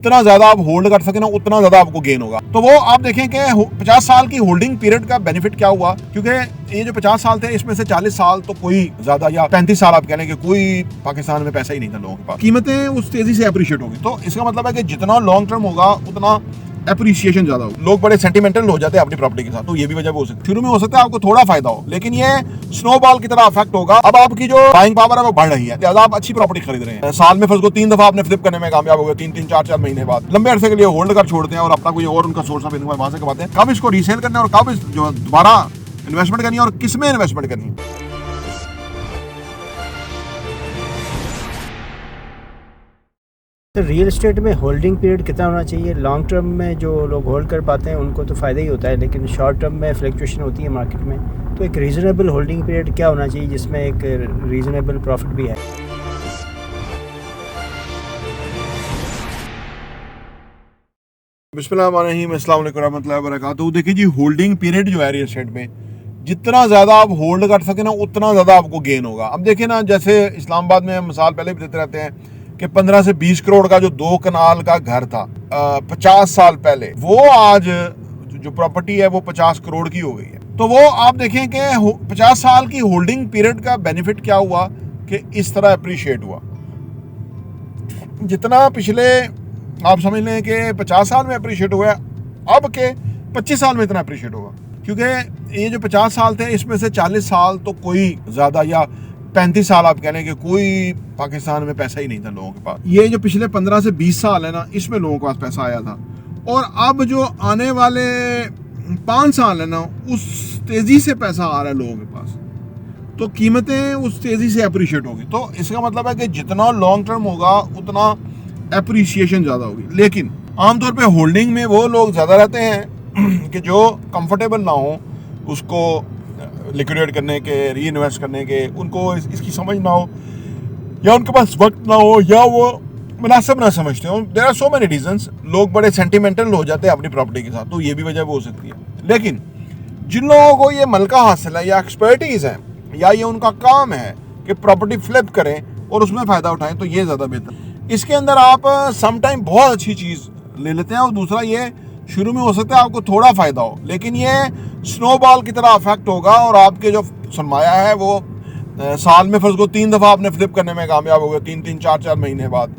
जितना ज्यादा आप होल्ड कर सके ना उतना ज्यादा आपको गेन होगा। तो वो आप देखें कि 50 साल की होल्डिंग पीरियड का बेनिफिट क्या हुआ, क्योंकि ये जो 50 साल थे इसमें से 40 साल तो कोई ज्यादा, या 35 साल आप कह लें कि कोई पाकिस्तान में पैसा ही नहीं था लोगों के पास, कीमतें उस तेजी से अप्रिशिएट होगी। तो इसका मतलब है कि जितना लॉन्ग टर्म होगा उतना एप्रिसिएशन ज्यादा होगा। लोग बड़े सेंटिमेंटल हो जाते हैं अपनी प्रॉपर्टी के साथ, तो ये भी वजह हो सकती है। शुरू में हो सकता है आपको थोड़ा फायदा हो, लेकिन ये स्नोबॉल की तरह इफेक्ट होगा। अब आपकी जो बाइंग पावर है वो बढ़ रही है, लिहाजा आप अच्छी प्रॉपर्टी खरीद रहे हैं। साल में फर्ज को 3 दफा आपने फ्लिप करने में कामयाब हो गए, 3-3, 4-4 महीने बाद लंबे अरसे के लिए होल्ड कर छोड़ते हैं और अपना कोई और उनका सोर्स ऑफ इनकम वहां से कमाते हैं। कब इसको रीसेल करना है और कब जो दोबारा इन्वेस्टमेंट करनी है और किस में इन्वेस्टमेंट करनी है। तो रियल एस्टेट में होल्डिंग पीरियड कितना होना चाहिए? लॉन्ग टर्म में जो लोग होल्ड कर पाते हैं उनको तो फ़ायदा ही होता है, लेकिन शॉर्ट टर्म में फ्लक्चुएशन होती है मार्केट में, तो एक रीज़नेबल होल्डिंग पीरियड क्या होना चाहिए जिसमें एक रीज़नेबल प्रॉफिट भी है? बिस्मिल्लाहिर्रहमानिर्रहीम, अस्सलाम वालेकुम रहमतुल्लाहि व बरकातहू। देखिए जी, होल्डिंग पीरियड जो है रियल एस्टेट में, जितना ज़्यादा आप होल्ड कर सके ना उतना ज़्यादा आपको गेन होगा। अब देखिए ना, जैसे इस्लामाबाद में हम मिसाल पहले भी देते रहते हैं कि 15 से 20 करोड़ का जो 2 कनाल का घर था 50 साल पहले, वो आज जो प्रॉपर्टी है वो 50 करोड़ की हो गई है। तो वो आप देखें कि 50 साल की होल्डिंग पीरियड का बेनिफिट क्या हुआ कि इस तरह अप्रिशिएट हुआ। जितना पिछले आप समझ लें कि 50 साल में अप्रिशिएट हुआ है, अब के 25 साल में इतना अप्रिशिएट होगा, क्योंकि ये जो 50 साल थे इसमें से 40 साल तो कोई ज़्यादा, या 35 साल आप कह लें कि कोई पाकिस्तान में पैसा ही नहीं था लोगों के पास। ये जो पिछले 15 से 20 साल है ना, इसमें लोगों के पास पैसा आया था, और अब जो आने वाले 5 साल है ना, उस तेज़ी से पैसा आ रहा है लोगों के पास, तो कीमतें उस तेज़ी से अप्रिशिएट होगी। तो इसका मतलब है कि जितना लॉन्ग टर्म होगा उतना एप्रिसिएशन ज़्यादा होगी। लेकिन आमतौर पे होल्डिंग में वो लोग ज़्यादा रहते हैं कि जो कंफर्टेबल ना हो उसको लिक्विडेट करने के, री इन्वेस्ट करने के, उनको इसकी समझ ना हो, या उनके पास वक्त ना हो, या वो मुनासिब ना समझते हो। There are so many reasons. लोग बड़े सेंटिमेंटल हो जाते हैं अपनी प्रॉपर्टी के साथ, तो ये भी वजह हो सकती है। लेकिन जिन लोगों को ये मलका हासिल है, या एक्सपर्टीज़ है, या ये उनका काम है कि प्रॉपर्टी फ्लिप करें और उसमें फ़ायदा उठाएं, तो ये ज़्यादा बेहतर। इसके अंदर आप समटाइम बहुत अच्छी चीज़ ले लेते हैं, और दूसरा ये शुरू में हो सकता है आपको थोड़ा फ़ायदा हो, लेकिन ये स्नोबॉल की तरह इफेक्ट होगा, और आपके जो सरमाया है वो साल में फर्ज को 3 दफ़ा आपने फ्लिप करने में कामयाब हो गए, 3-3, 4-4 महीने बाद,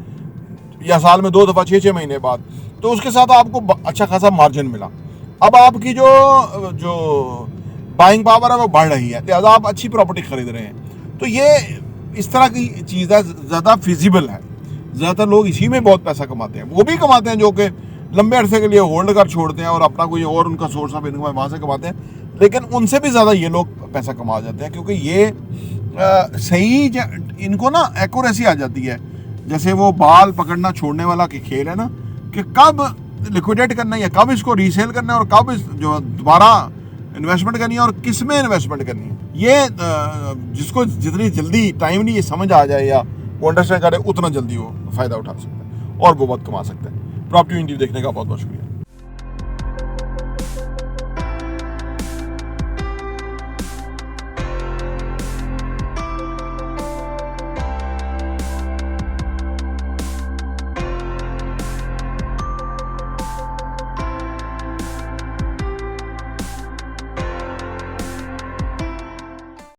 या साल में 2 दफ़ा 6-6 महीने बाद, तो उसके साथ आपको अच्छा खासा मार्जिन मिला। अब आपकी जो बाइंग पावर है वो बढ़ रही है, लिहाजा आप अच्छी प्रॉपर्टी खरीद रहे हैं। तो ये इस तरह की चीज़ है, ज़्यादा फिजिबल है। ज़्यादातर लोग इसी में बहुत पैसा कमाते हैं। वो भी कमाते हैं जो कि लंबे अरसे के लिए होल्ड कर छोड़ते हैं और अपना कोई और उनका सोर्स ऑफ इनकम वहाँ से कमाते हैं, लेकिन उनसे भी ज़्यादा ये लोग पैसा कमा जाते हैं, क्योंकि ये सही इनको ना एक्यूरेसी आ जाती है। जैसे वो बाल पकड़ना छोड़ने वाला के खेल है ना, कि कब लिक्विडेट करना है, या कब इसको रीसेल करना है, और कब जो दोबारा इन्वेस्टमेंट करनी है और किस में इन्वेस्टमेंट करनी है। ये जिसको जितनी जल्दी टाइमली ये समझ आ जाए या वो अंडरस्टैंड करे, उतना जल्दी वो फ़ायदा उठा सकता है और वो बहुत कमा सकता है। प्रॉपर्टी इंटरव्यू देखने का बहुत बहुत शुक्रिया।